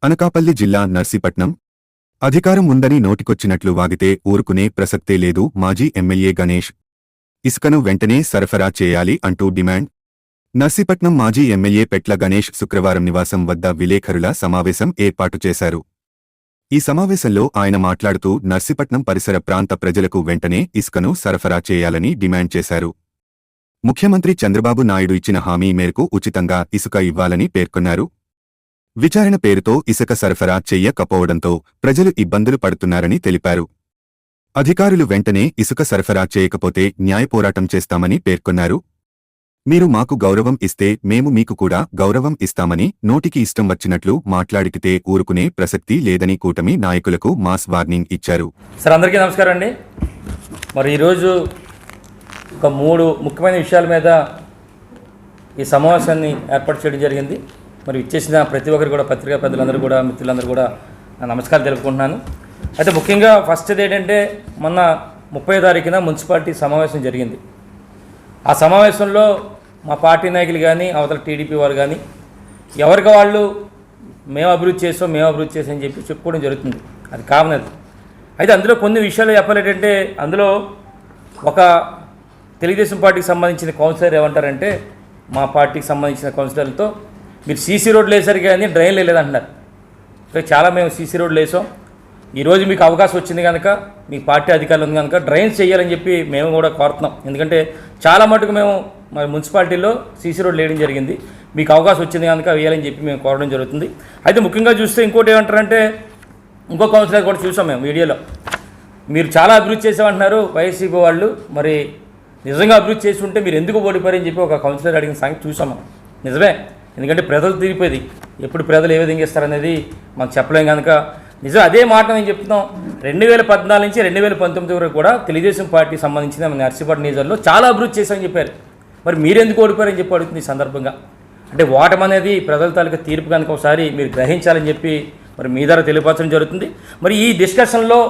అనకాపల్లి జిల్లా నర్సీపట్నం అధికారం ఉందని నోటికొచ్చినట్లు వాగితే ఊరుకునే ప్రసక్తే లేదు. మాజీ ఎమ్మెల్యే గణేష్ ఇసుకను వెంటనే సరఫరా చేయాలి అంటూ డిమాండ్. నర్సీపట్నం మాజీ ఎమ్మెల్యే పెట్ల గణేష్ శుక్రవారం నివాసం వద్ద విలేకరుల సమావేశం ఏర్పాటు చేశారు. ఈ సమావేశంలో ఆయన మాట్లాడుతూ నర్సీపట్నం పరిసర ప్రాంత ప్రజలకు వెంటనే ఇసుకను సరఫరా చేయాలని డిమాండ్ చేశారు. ముఖ్యమంత్రి చంద్రబాబు నాయుడు ఇచ్చిన హామీ మేరకు ఉచితంగా ఇసుక ఇవ్వాలని పేర్కొన్నారు. విచారణ పేరుతో ఇసుక సరఫరా చెయ్యకపోవడంతో ప్రజలు ఇబ్బందులు పడుతున్నారని తెలిపారు. అధికారులు వెంటనే ఇసుక సరఫరా చేయకపోతే న్యాయపోరాటం చేస్తామని పేర్కొన్నారు. మీరు మాకు గౌరవం ఇస్తే మేము మీకు కూడా గౌరవం ఇస్తామని నోటికి ఇష్టం వచ్చినట్లు మాట్లాడితే ఊరుకునే ప్రసక్తి లేదని కూటమి నాయకులకు మాస్ వార్నింగ్ ఇచ్చారు. సార్, అందరికీ నమస్కారం అండి. మరి ఈరోజు ఒక 3 ముఖ్యమైన విషయాల మీద ఈ సమావేశాన్ని ఏర్పాటు చేయడం జరిగింది. మరి ఇచ్చేసిన ప్రతి ఒక్కరు కూడా, పత్రికా పెద్దలందరూ కూడా, మిత్రులందరూ కూడా నమస్కారం తెలుపుకుంటున్నాను. అయితే ముఖ్యంగా ఫస్ట్ ఏంటంటే, మొన్న 30వ తారీఖున మున్సిపాలిటీ సమావేశం జరిగింది. ఆ సమావేశంలో మా పార్టీ నాయకులు కానీ, అవతల టీడీపీ వారు కానీ, ఎవరికి వాళ్ళు మేము అభివృద్ధి చేసాం అని చెప్పి చెప్పుకోవడం జరుగుతుంది. అది కామనది. అయితే అందులో కొన్ని విషయాలు చెప్పాలంటే, అందులో ఒక తెలుగుదేశం పార్టీకి సంబంధించిన కౌన్సిలర్ ఏమంటారంటే, మా పార్టీకి సంబంధించిన కౌన్సిలర్లతో మీరు సీసీ రోడ్లు వేసారు కానీ డ్రైన్లు వేయలేదంటున్నారు. చాలా మేము సీసీ రోడ్లు వేసాం. ఈరోజు మీకు అవకాశం వచ్చింది కనుక, మీ పార్టీ అధికారులు ఉంది కనుక డ్రైన్స్ చేయాలని చెప్పి మేము కూడా కోరుతున్నాం. ఎందుకంటే చాలా మటుకు మేము మరి మున్సిపాలిటీలో సీసీ రోడ్లు వేయడం జరిగింది. మీకు అవకాశం వచ్చింది కనుక వేయాలని చెప్పి మేము కోరడం జరుగుతుంది. అయితే ముఖ్యంగా చూస్తే ఇంకోటి ఏమంటారంటే, ఇంకో కౌన్సిలర్ కూడా చూసాం మేము వీడియోలో, మీరు చాలా అభివృద్ధి చేసామంటున్నారు వైసీపీ వాళ్ళు, మరి నిజంగా అభివృద్ధి చేసి ఉంటే మీరు ఎందుకు ఓడిపోయారని చెప్పి ఒక కౌన్సిలర్ అడిగిన సంగతి చూసాం. నిజమే, ఎందుకంటే ప్రజలు తిరిగిపోయింది. ఎప్పుడు ప్రజలు ఏ విధంగా ఇస్తారనేది మనం చెప్పలేం కనుక నిజం అదే మాట నేను చెప్తున్నాం. 2014 నుంచి 2019 వరకు కూడా తెలుగుదేశం పార్టీకి సంబంధించిన నర్సీపట్నం నియోజకవర్గంలో చాలా అభివృద్ధి చేశామని చెప్పారు. మరి మీరెందుకు ఓడిపోయారని చెప్పి అడుగుతుంది ఈ సందర్భంగా. అంటే ఓటమి అనేది ప్రజల తాలూకా తీర్పు కనుక ఒకసారి మీరు గ్రహించాలని చెప్పి మరి మీ ద్వారా తెలియపరచడం జరుగుతుంది. మరి ఈ డిస్కషన్లో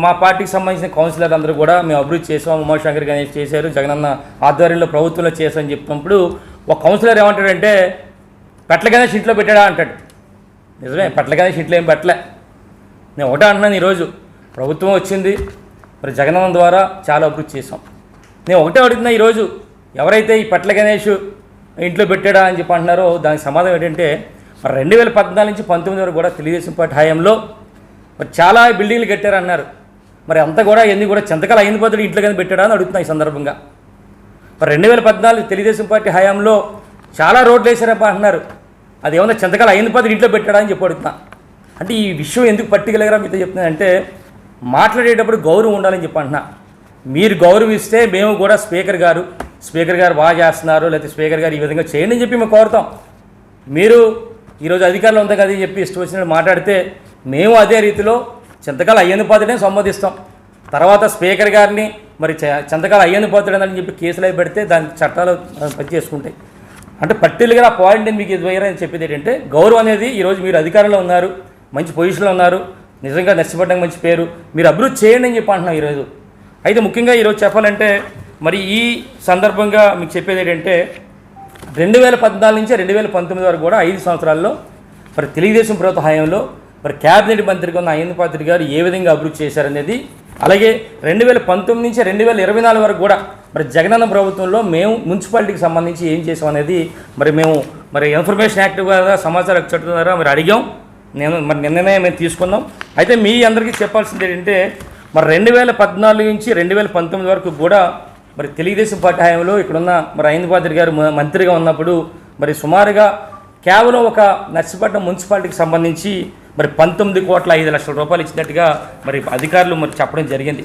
మా పార్టీకి సంబంధించిన కౌన్సిలర్ అందరూ కూడా మేము అభివృద్ధి చేసాం, ఉమాశంకర్ గణేష్ చేశారు, జగనన్న ఆధ్వర్యంలో ప్రభుత్వంలో చేశామని చెప్పినప్పుడు ఒక కౌన్సిలర్ ఏమంటాడంటే, పెట్ల గణేష్ ఇంట్లో పెట్టాడా అంటాడు. నిజమే, పెట్ల గణేష్ ఇంట్లో ఏం పెట్టలే. నేను ఒకటే అంటున్నాను, ఈరోజు ప్రభుత్వం వచ్చింది, మరి జగనన్న ద్వారా చాలా అభివృద్ధి చేసాం. నేను ఒకటే అడుగుతున్నా, ఈరోజు ఎవరైతే ఈ పెట్ల గణేష్ ఇంట్లో పెట్టాడా అని చెప్పి అంటున్నారో దానికి సమాధానం ఏంటంటే, మరి 2014 నుంచి 19 వరకు కూడా తెలుగుదేశం పార్టీ హయాంలో మరి చాలా బిల్డింగ్లు కట్టారన్నారు. మరి అంతా కూడా ఎన్ని కూడా చింతకాల అయిన పద్ధతి ఇంట్లో కానీ పెట్టాడా అని అడుగుతున్నా ఈ సందర్భంగా. మరి 2014 తెలుగుదేశం పార్టీ హయాంలో చాలా రోడ్లు వేసారప్ప అంటున్నారు. అది ఏమన్నా చింతకాల అయిన పద్ధతి ఇంట్లో పెట్టాడా అని చెప్పి అడుగుతున్నా. అంటే ఈ విషయం ఎందుకు పట్టుకెళ్ళగరా మీతో చెప్తున్నానంటే, మాట్లాడేటప్పుడు గౌరవం ఉండాలని చెప్పి అంటున్నా. మీరు గౌరవిస్తే మేము కూడా స్పీకర్ గారు బాగా చేస్తున్నారు, లేకపోతే స్పీకర్ గారు ఈ విధంగా చేయండి అని చెప్పి మేము కోరుతాం. మీరు ఈరోజు అధికారంలో ఉంది కదా అని చెప్పి ఇష్టం వచ్చినట్టు మాట్లాడితే మేము అదే రీతిలో చింతకాల అయ్యని పాత్రనే సంబోధిస్తాం. తర్వాత స్పీకర్ గారిని మరి చింతకాల అయ్యని పాత్రని చెప్పి కేసులు అవి పెడితే దాని చట్టాలు పనిచేసుకుంటాయి. అంటే పర్టికులర్గా ఆ పాయింట్ నేను మీకు ఎదురని చెప్పేది ఏంటంటే, గౌరవం అనేది ఈరోజు మీరు అధికారంలో ఉన్నారు, మంచి పొజిషన్లో ఉన్నారు, నిజంగా నర్సీపట్నం మంచి పేరు, మీరు అభివృద్ధి చేయండి అని చెప్పి అంటున్నాం ఈరోజు. అయితే ముఖ్యంగా ఈరోజు చెప్పాలంటే, మరి ఈ సందర్భంగా మీకు చెప్పేది ఏంటంటే, 2014 నుంచి 2019 వరకు కూడా 5 సంవత్సరాల్లో మరి తెలుగుదేశం ప్రభుత్వ హయాంలో మరి క్యాబినెట్ మంత్రిగా ఉన్న అయ్యన్న పాత్రి గారు ఏ విధంగా అభివృద్ధి చేశారనేది, అలాగే 2019 నుంచి 2024 వరకు కూడా మరి జగనన్న ప్రభుత్వంలో మేము మున్సిపాలిటీకి సంబంధించి ఏం చేసాం అనేది మేము ఇన్ఫర్మేషన్ యాక్ట్ ద్వారా, సమాచార చట్టం ద్వారా మరి అడిగాం. నిన్ననే మేము తీసుకున్నాం. అయితే మీ అందరికీ చెప్పాల్సింది ఏంటంటే, మరి 2014 నుంచి 2019 వరకు కూడా మరి తెలుగుదేశం పార్టీ హయాంలో ఇక్కడున్న మరి అయ్యన్న పాత్రి గారు మంత్రిగా ఉన్నప్పుడు మరి సుమారుగా కేవలం ఒక నర్సీపట్నం మున్సిపాలిటీకి సంబంధించి మరి 19,05,00,000 రూపాయలు ఇచ్చినట్టుగా మరి అధికారులు మరి చెప్పడం జరిగింది.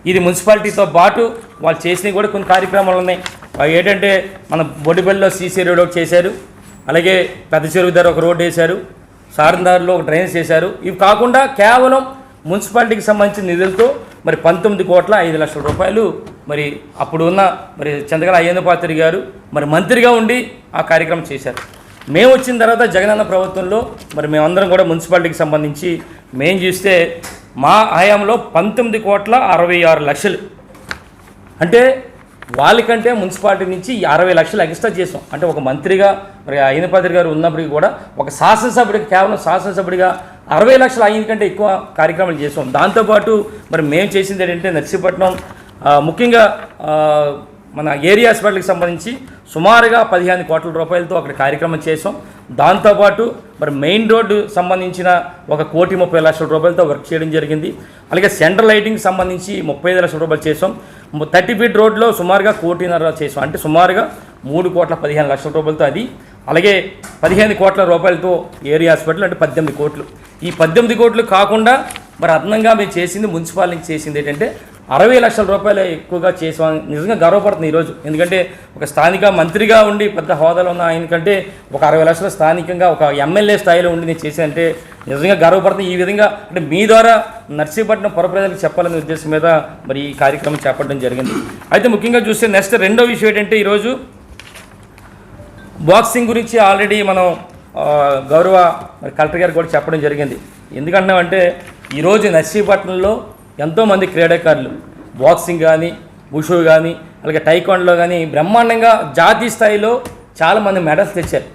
ఇది మున్సిపాలిటీతో పాటు వాళ్ళు చేసినవి కూడా కొన్ని కార్యక్రమాలు ఉన్నాయి. అవి ఏంటంటే, మన బొడిబెల్లో సీసీ రోడ్ ఒకటి చేశారు, అలాగే పెద్ద చెరువు దగ్గర ఒక రోడ్డు వేశారు, సారందారులో ఒక డ్రైన్స్ చేశారు. ఇవి కాకుండా కేవలం మున్సిపాలిటీకి సంబంధించిన నిధులతో మరి 19,05,00,000 రూపాయలు మరి అప్పుడు ఉన్న మరి చింతకాల అయ్యన్న పాత్రి గారు మరి మంత్రిగా ఉండి ఆ కార్యక్రమం చేశారు. మేము వచ్చిన తర్వాత జగనన్న ప్రభుత్వంలో మరి మేమందరం కూడా మున్సిపాలిటీకి సంబంధించి మేము చూస్తే మా హయాంలో 19,66,00,000, అంటే వాళ్ళకంటే మున్సిపాలిటీ నుంచి 60 లక్షలు ఎక్స్ట్రా చేసాం. అంటే ఒక మంత్రిగా మరి అయినపాత్రి గారు ఉన్నప్పటికీ కూడా ఒక శాసనసభ్యుడికి కేవలం శాసనసభ్యుడిగా 60 లక్షలు అయిన కంటే ఎక్కువ కార్యక్రమాలు చేసాం. దాంతోపాటు మరి మేము చేసింది ఏంటంటే నర్సీపట్నం ముఖ్యంగా మన ఏరియా హాస్పిటల్కి సంబంధించి సుమారుగా 15 కోట్ల రూపాయలతో అక్కడ కార్యక్రమం చేసాం. దాంతోపాటు మరి మెయిన్ రోడ్డు సంబంధించిన 1,30 లక్షల రూపాయలతో వర్క్ చేయడం జరిగింది. అలాగే సెంట్రల్ లైటింగ్ సంబంధించి 35 లక్షల రూపాయలు చేసాం. 30 ఫీట్ రోడ్లో సుమారుగా 1.5 కోటి చేసాం. అంటే సుమారుగా 3,15 లక్షల రూపాయలతో అది. అలాగే 15 కోట్ల రూపాయలతో ఏరియా హాస్పిటల్ అంటే 18 కోట్లు. ఈ 18 కోట్లు కాకుండా మరి అదనంగా మేము చేసింది మున్సిపాలిటీకి చేసింది ఏంటంటే 60 లక్షల రూపాయలు ఎక్కువగా చేసాం. నిజంగా గర్వపడుతుంది ఈరోజు. ఎందుకంటే ఒక స్థానిక మంత్రిగా ఉండి పెద్ద హోదాలో ఉన్న ఆయనకంటే ఒక 60 లక్షల స్థానికంగా ఒక ఎమ్మెల్యే స్థాయిలో ఉండి నేను చేసి అంటే నిజంగా గర్వపడుతుంది. ఈ విధంగా అంటే మీ ద్వారా నర్సీపట్నం పుర ప్రజలకు చెప్పాలనే ఉద్దేశం మీద మరి ఈ కార్యక్రమం చేపట్టడం జరిగింది. అయితే ముఖ్యంగా చూస్తే నెక్స్ట్ రెండో విషయం ఏంటంటే ఈరోజు బాక్సింగ్ గురించి ఆల్రెడీ మనం గౌరవ కలెక్టర్ గారు కూడా చెప్పడం జరిగింది. ఎందుకంటున్నామంటే ఈరోజు నర్సీపట్నంలో ఎంతోమంది క్రీడాకారులు బాక్సింగ్ కానీ ఉషు కానీ అలాగే టైకాండోలో కానీ బ్రహ్మాండంగా జాతీయ స్థాయిలో చాలామంది మెడల్స్ తెచ్చారు.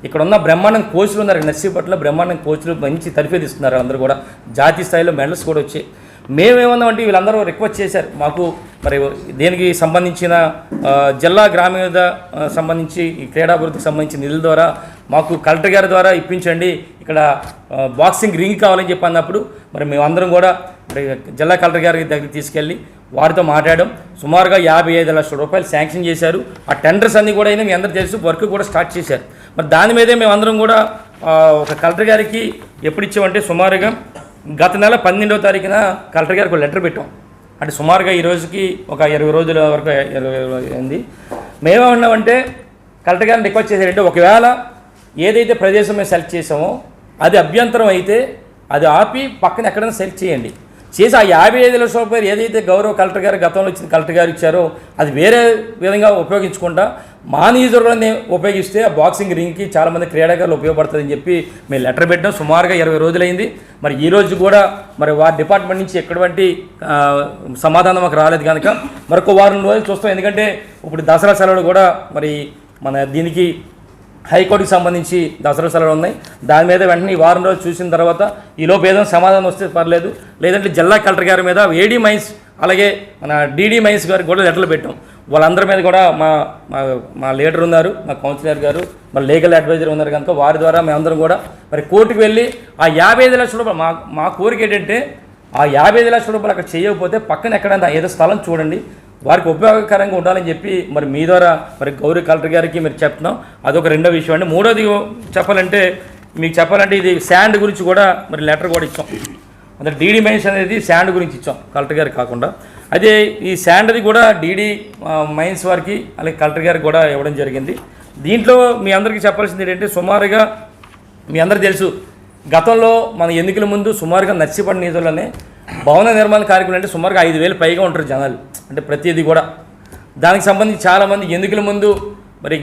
ఇక్కడ ఉన్న బ్రహ్మాండం కోచ్లు ఉన్నారు. నర్సీపట్నంలో బ్రహ్మాండం కోచ్లు మంచి తరఫేది ఇస్తున్నారు. అందరూ కూడా జాతీయ స్థాయిలో మెడల్స్ కూడా వచ్చాయి. మేమేమన్నామంటే వీళ్ళందరూ రిక్వెస్ట్ చేశారు మాకు మరి దేనికి సంబంధించిన జిల్లా గ్రామీణ సంబంధించి ఈ క్రీడాభివృద్ధికి సంబంధించిన నిధుల ద్వారా మాకు కలెక్టర్ గారి ద్వారా ఇప్పించండి, ఇక్కడ బాక్సింగ్ రింగ్ కావాలని చెప్పి అన్నప్పుడు మరి మేమందరం కూడా మరి జిల్లా కలెక్టర్ గారి దగ్గరికి తీసుకెళ్ళి వారితో మాట్లాడడం. సుమారుగా 55 లక్షల రూపాయలు శాంక్షన్ చేశారు. ఆ టెండర్స్ అన్నీ కూడా అయినా మీ అందరూ తెలుసు, వర్క్ కూడా స్టార్ట్ చేశారు. మరి దాని మీదే మేమందరం కూడా ఒక కలెక్టర్ గారికి ఎప్పుడు ఇచ్చామంటే సుమారుగా గత నెల 12వ తారీఖున కలెక్టర్ గారికి ఒక లెటర్ పెట్టాం. అంటే సుమారుగా ఈ రోజుకి ఒక 20 రోజుల వరకు అయింది. మేమేమన్నామంటే కలెక్టర్ గారిని రిక్వెస్ట్ చేశారంటే ఒకవేళ ఏదైతే ప్రదేశం మేము సెలెక్ట్ చేసామో అది అభ్యంతరం అయితే అది ఆపి పక్కన ఎక్కడైనా సెలెక్ట్ చేయండి. చేసి ఆ 55 లక్షల రూపాయలు ఏదైతే గౌరవ కలెక్టర్ గారు గతంలో ఇచ్చిన కలెక్టర్ గారు ఇచ్చారో అది వేరే విధంగా ఉపయోగించుకుంటా మా నియోజకవర్గాన్ని ఉపయోగిస్తే ఆ బాక్సింగ్ రింగ్కి చాలామంది క్రీడాకారులు ఉపయోగపడుతుందని చెప్పి మేము లెటర్ పెట్టాం. సుమారుగా 20 రోజులైంది. మరి ఈ రోజు కూడా మరి వారి డిపార్ట్మెంట్ నుంచి ఎటువంటి సమాధానం మాకు రాలేదు కనుక మరొక వారం రోజులు చూస్తాం. ఎందుకంటే ఇప్పుడు దసరా సెలవులు కూడా మరి మన దీనికి హైకోర్టుకి సంబంధించి దసరా సెలవులు ఉన్నాయి. దాని మీద వెంటనే ఈ వారం రోజులు చూసిన తర్వాత ఈలోపు ఏదైనా సమాధానం వస్తే పర్లేదు, లేదంటే జిల్లా కలెక్టర్ గారి మీద ఏడీ మైన్స్ అలాగే మన డీడీ మైన్స్ గారికి కూడా లెటర్లు పెట్టాం. వాళ్ళందరి మీద కూడా మా లీడర్ ఉన్నారు, మా కౌన్సిలర్ గారు, మా లీగల్ అడ్వైజర్ ఉన్నారు కనుక వారి ద్వారా మేమందరం కూడా మరి కోర్టుకు వెళ్ళి ఆ 55 లక్షల రూపాయలు మా కోరిక ఏంటంటే ఆ 55 లక్షల రూపాయలు అక్కడ చేయకపోతే పక్కన ఎక్కడైనా ఏదో స్థలం చూడండి, వారికి ఉపయోగకరంగా ఉండాలని చెప్పి మరి మీ ద్వారా మరి గౌరవ కలెక్టర్ గారికి మీరు చెప్తున్నాం. అదొక రెండో విషయం అండి. మూడోది చెప్పాలంటే ఇది శాండ్ గురించి కూడా మరి లెటర్ కూడా ఇచ్చాం. అంటే డీడీ మైన్స్ అనేది శాండ్ గురించి ఇచ్చాం కలెక్టర్ గారికి కాకుండా. అదే ఈ శాండ్ది కూడా డీడీ మైన్స్ వారికి అలాగే కలెక్టర్ గారికి కూడా ఇవ్వడం జరిగింది. దీంట్లో మీ అందరికీ చెప్పాల్సింది ఏంటంటే సుమారుగా మీ అందరికీ తెలుసు గతంలో మన ఎన్నికల ముందు సుమారుగా నర్సీపట్నం నిధులనే భవన నిర్మాణ కార్యక్రమం అంటే సుమారుగా 5,000 పైగా ఉంటారు జనాలు. అంటే ప్రతిదీ కూడా దానికి సంబంధించి చాలామంది ఎన్నికల ముందు మరి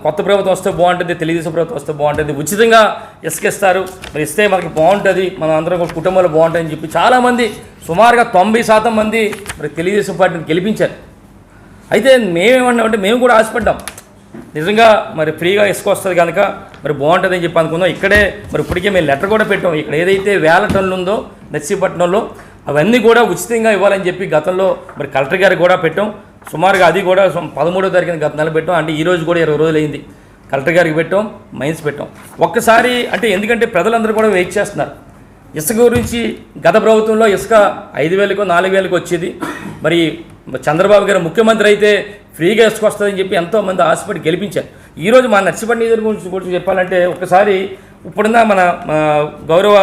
కొత్త ప్రభుత్వం వస్తే బాగుంటుంది, తెలుగుదేశం ప్రభుత్వం వస్తే బాగుంటుంది, ఉచితంగా ఇసుకిస్తారు, మరి ఇస్తే మనకి బాగుంటుంది, మన అందరం కూడా కుటుంబాలు బాగుంటుందని చెప్పి చాలామంది సుమారుగా 90% మంది మరి తెలుగుదేశం పార్టీని గెలిపించారు. అయితే మేమేమన్నామంటే మేము కూడా ఆశపడ్డాం నిజంగా మరి ఫ్రీగా ఇసుక వస్తుంది కనుక మరి బాగుంటుందని చెప్పి అనుకున్నాం. ఇక్కడే మరి ఇప్పటికే మేము లెటర్ కూడా పెట్టాం. ఇక్కడ ఏదైతే 1000 టన్నులు ఉందో నర్సీపట్నంలో అవన్నీ కూడా ఉచితంగా ఇవ్వాలని చెప్పి గతంలో మరి కలెక్టర్ గారికి కూడా పెట్టాం. సుమారుగా అది కూడా 13వ తారీఖున గత నెల పెట్టాం. అంటే ఈ రోజు కూడా 20 రోజులు అయింది. కలెక్టర్ గారికి పెట్టాం, మైన్స్ పెట్టాం. ఒక్కసారి అంటే ఎందుకంటే ప్రజలందరూ కూడా వెయిట్ చేస్తున్నారు ఇసుక గురించి. గత ప్రభుత్వంలో ఇసుక 5,000కో 4,000కో వచ్చేది. మరి చంద్రబాబు గారు ముఖ్యమంత్రి అయితే ఫ్రీగా ఇసుక వస్తుందని చెప్పి ఎంతోమంది ఆశపడి గెలిపించారు. ఈరోజు మా నర్సీపట్నం నియోజకవర్గం గురించి చెప్పాలంటే ఒకసారి ఇప్పుడున్న మన గౌరవ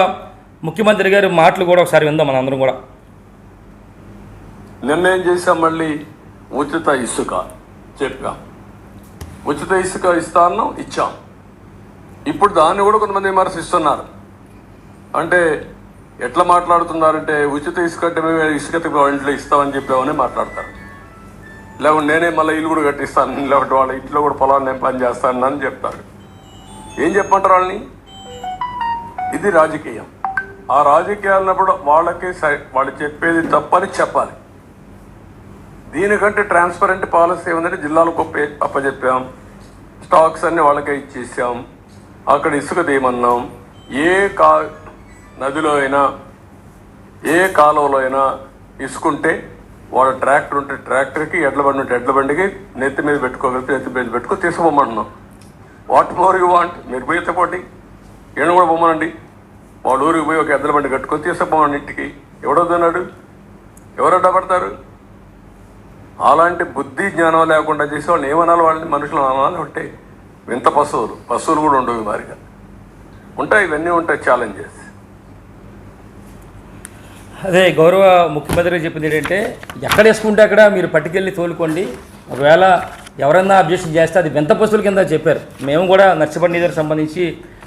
ముఖ్యమంత్రి గారి మాటలు కూడా ఒకసారి విందాం మన అందరం కూడా. నిర్ణయం చేసాం, మళ్ళీ ఉచిత ఇసుక చెప్పాం, ఉచిత ఇసుక ఇస్తాను ఇచ్చాం. ఇప్పుడు దాన్ని కూడా కొంతమంది విమర్శిస్తున్నారు. అంటే ఎట్లా మాట్లాడుతున్నారంటే ఉచిత ఇసుక అంటే మేము ఇసుక ఇంట్లో ఇస్తామని చెప్పామని మాట్లాడతారు. లేకుంటే నేనే మళ్ళీ ఇల్లు కూడా కట్టిస్తాను, లేకపోతే వాళ్ళ ఇంట్లో కూడా పొలాన్ని నేను పని చేస్తాను అని చెప్తారు. ఏం చెప్పంటారు వాళ్ళని? ఇది రాజకీయం. ఆ రాజకీయాలు అన్నప్పుడు వాళ్ళకి వాళ్ళు చెప్పేది తప్పని చెప్పాలి. దీనికంటే ట్రాన్స్పరెంట్ పాలసీ ఏముందంటే జిల్లాలకు అప్పచెప్పాం, స్టాక్స్ అన్ని వాళ్ళకే ఇచ్చేసాం, అక్కడ ఇసుక తీయమన్నాం. ఏ నదిలో అయినా ఏ కాలువలో అయినా ఇసుకుంటే వాడు ట్రాక్టర్ ఉంటే ట్రాక్టర్కి, ఎడ్ల బండి ఉంటే ఎడ్ల బండికి నెత్తి మీద పెట్టుకో తీసుకుపోమంటున్నాం. What more you want? మీరు పోయితే పోటీ ఏను కూడా పోమనండి. వాడు ఊరికి పోయి ఒక ఎడ్ల బండి కట్టుకొని తీసుకుపోమని ఇంటికి ఎవడొద్దన్నాడు? ఎవరు అడ్డపడతారు? అలాంటి బుద్ధి జ్ఞానం లేకుండా చేసే వాళ్ళని ఏమనాలి? వాళ్ళని మనుషులు అనాలి. ఉంటాయి వింత పశువులు కూడా ఉండవు, మారిగా ఉంటాయి. ఇవన్నీ ఉంటాయి ఛాలెంజెస్. అదే గౌరవ ముఖ్యమంత్రి చెప్పింది ఏంటంటే, ఎక్కడ వేసుకుంటే అక్కడ మీరు పట్టుకెళ్ళి తోలుకోండి, ఒకవేళ ఎవరన్నా అబ్జెక్షన్ చేస్తే అది వింత పశువుల కింద చెప్పారు. మేము కూడా నర్సిపల్లి నిధులకు సంబంధించి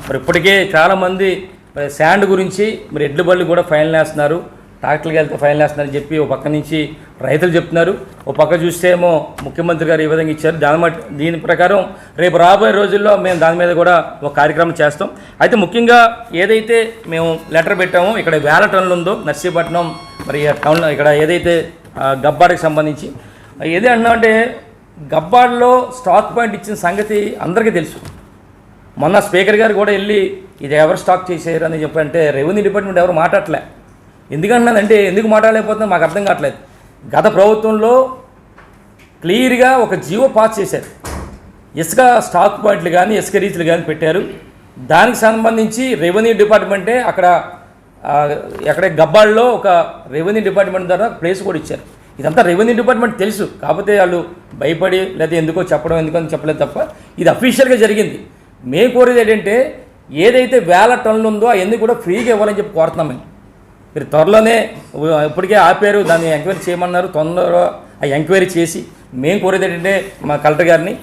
మరి ఇప్పటికే చాలామంది శాండ్ గురించి మరి ఎడ్ల బళ్ళు కూడా ఫైన్ వేస్తున్నారు, ట్రాక్టర్కి వెళ్తే ఫైన్ వేస్తున్నారని చెప్పి ఒక పక్క నుంచి రైతులు చెప్తున్నారు. ఒక పక్క చూస్తే ఏమో ముఖ్యమంత్రి గారు ఈ విధంగా ఇచ్చారు. దీని ప్రకారం రేపు రాబోయే రోజుల్లో మేము దాని మీద కూడా ఒక కార్యక్రమం చేస్తాం. అయితే ముఖ్యంగా ఏదైతే మేము లెటర్ పెట్టామో, ఇక్కడ 1000 టన్నులు ఉందో నర్సీపట్నం మరి టౌన్లో, ఇక్కడ ఏదైతే గబ్బాడికి సంబంధించి ఏది అన్నామంటే, గబ్బాడిలో స్టాక్ పాయింట్ ఇచ్చిన సంగతి అందరికీ తెలుసు. మొన్న స్పీకర్ గారు కూడా వెళ్ళి ఇది ఎవరు స్టాక్ చేశారు అని చెప్పంటే రెవెన్యూ డిపార్ట్మెంట్ ఎవరు మాట్లాడలే. ఎందుకంటున్నానంటే, ఎందుకు మాట్లాడలేకపోతున్నా మాకు అర్థం కావట్లేదు. గత ప్రభుత్వంలో క్లియర్గా ఒక జీవో పాస్ చేశారు, ఇసుక స్టాక్ పాయింట్లు కానీ ఇసుక రీచ్లు కానీ పెట్టారు. దానికి సంబంధించి రెవెన్యూ డిపార్ట్మెంటే అక్కడ గబ్బాల్లో ఒక రెవెన్యూ డిపార్ట్మెంట్ ద్వారా ప్లేస్ కూడా ఇచ్చారు. ఇదంతా రెవెన్యూ డిపార్ట్మెంట్ తెలుసు, కాకపోతే వాళ్ళు భయపడి లేదా ఎందుకో చెప్పడం చెప్పలేదు తప్ప ఇది అఫీషియల్గా జరిగింది. మేము కోరేది ఏంటంటే, ఏదైతే 1000 టన్నులు ఉందో అవన్నీ కూడా ఫ్రీగా ఇవ్వాలని చెప్పి కోరుతున్నాం. మీరు త్వరలోనే ఇప్పటికే ఆపారు, దాన్ని ఎంక్వైరీ చేయమన్నారు. తొందరగా ఆ ఎంక్వైరీ చేసి మేము కోరేది ఏంటంటే, మా కలెక్టర్ గారిని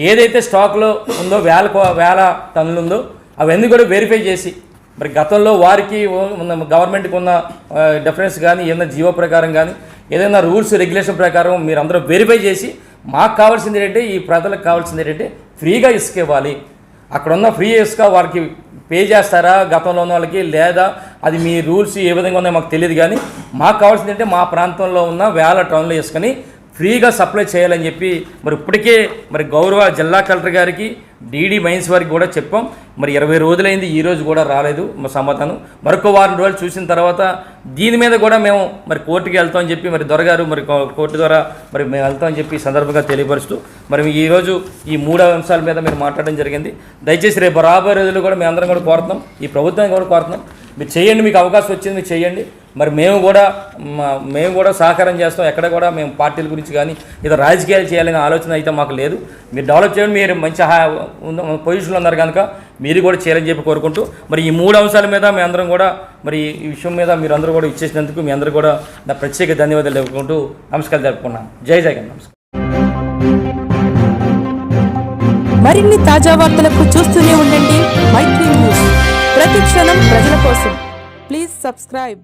ఏదైతే స్టాక్లో ఉందో 1000 టన్నులు ఉందో అవన్నీ కూడా వెరిఫై చేసి, మరి గతంలో వారికి గవర్నమెంట్కి ఉన్న డిఫరెన్స్ కానీ ఏదైనా జీవో ప్రకారం కానీ ఏదైనా రూల్స్ రెగ్యులేషన్ ప్రకారం మీరు అందరూ వెరిఫై చేసి, మాకు కావాల్సింది ఏంటంటే, ఈ ప్రజలకు కావాల్సింది ఏంటంటే ఫ్రీగా ఇసుక ఇవ్వాలి. అక్కడ ఉన్న ఫ్రీ ఇసుక వారికి పే చేస్తారా గతంలో ఉన్న వాళ్ళకి, లేదా అది మీ రూల్స్ ఏ విధంగా ఉన్నాయో మాకు తెలియదు. కానీ మాకు కావాల్సింది అంటే మా ప్రాంతంలో ఉన్న 1000 టన్నుల ఇసుకని ఫ్రీగా సప్లై చేయాలని చెప్పి మరి ఇప్పటికే మరి గౌరవ జిల్లా కలెక్టర్ గారికి, డీడీ మైన్స్ వారికి కూడా చెప్పాం. మరి 20 రోజులైంది, ఈ రోజు కూడా రాలేదు మా సమాధానం. మరొక వారం రోజులు చూసిన తర్వాత దీని మీద కూడా మేము మరి కోర్టుకి వెళ్తామని చెప్పి మరి దొరగారు మరి కోర్టు ద్వారా మరి మేము వెళ్తామని చెప్పి సందర్భంగా తెలియపరుస్తూ మరి ఈరోజు ఈ 3 అంశాల మీద మీరు మాట్లాడడం జరిగింది. దయచేసి రేపు రాబోయే రోజుల్లో కూడా మేము అందరం కూడా కోరుతున్నాం, ఈ ప్రభుత్వాన్ని కూడా కోరుతున్నాం, మీరు చేయండి, మీకు అవకాశం వచ్చింది మీరు చేయండి. మరి మేము కూడా సహకారం చేస్తాం. ఎక్కడ కూడా మేము పార్టీల గురించి కానీ ఏదో రాజకీయాలు చేయాలనే ఆలోచన అయితే మాకు లేదు. మీరు డెవలప్ చేయండి, మీరు మంచి పొజిషన్లో ఉన్నారు కనుక మీరు కూడా చేయాలని చెప్పి కోరుకుంటూ మరి ఈ 3 అంశాల మీద మీ అందరం కూడా మరి ఈ విషయం మీద మీరు అందరూ కూడా ఇచ్చేసినందుకు మీ అందరూ కూడా నా ప్రత్యేక ధన్యవాదాలు తెలుపుకుంటూ నమస్కారం జరుపుకున్నాను. జై జగన్. నమస్కారం. మరిన్ని తాజా వార్తలకు చూస్తూనే ఉండండి మైత్రి న్యూస్. ప్రతి క్షణం ప్రజల కోసం. Please subscribe.